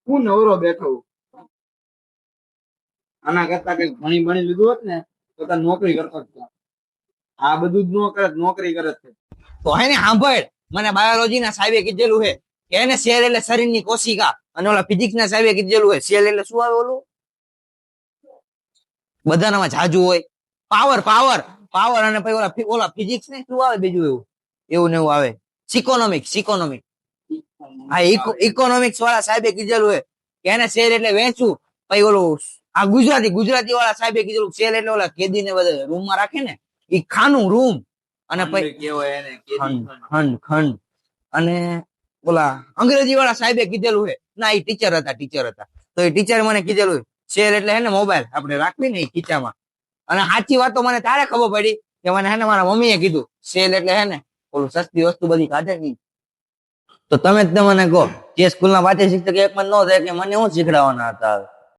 હું નવરો બેઠો છું. આના કરતા કઈક ભણી ભણી લીધું હોત ને તો તાર નોકરી કરતો જ ત્યાં. આ બધું જ ન કરે નોકરી કરે છે. તો હે ને સાંભળ, મને બાયોલોજી ના સાહેબે કીધેલું છે કે એને સેલ એટલે શરીરની કોશિકા, અને ઓલા ફિઝિક્સ ના સાહેબે કીધેલું છે સેલ એટલે શું આવે ઓલું બધાનામાં જાજુ હોય, પાવર પાવર પાવર, અને પછી ઓલા ફિઝિક્સ ને શું આવે બીજું એવું એવું ને એવું આવે, સિકોનોમિક્સ સિકોનોમિક્સ. હા, ઇકોનોમિક્સ વાળા સાહેબે કીધેલું છે કે એને શેર એટલે વેચવું. પછી ઓલું આ ગુજરાતી વાળા સાહેબે કીધેલું શેર એટલે ઓલા કેદી ને બધા રૂમ માં રાખે ને એ ખાનું રૂમ. અને પછી કેવાય એને કેદી ખંડ ખંડ. અને ઓલા અંગ્રેજી વાળા સાહેબે કીધેલું છે, ના એ ટીચર હતા તો એ ટીચર મને કીધેલું શેર એટલે હે ને મોબાઈલ આપણે રાખવી ને ખીચામાં. અને સાચી વાત તો મને તારે ખબર પડી કે મને હે ને મારા મમ્મીએ કીધું સેલ એટલે હે ને ઓલું સસ્તી વસ્તુ બધી કાઢે નહીં. તો તમે જ મને કહો, જે સ્કૂલના વાતે શિક્ષક એક માં ન થાય કે મને શું શીખડાવવાના હતા.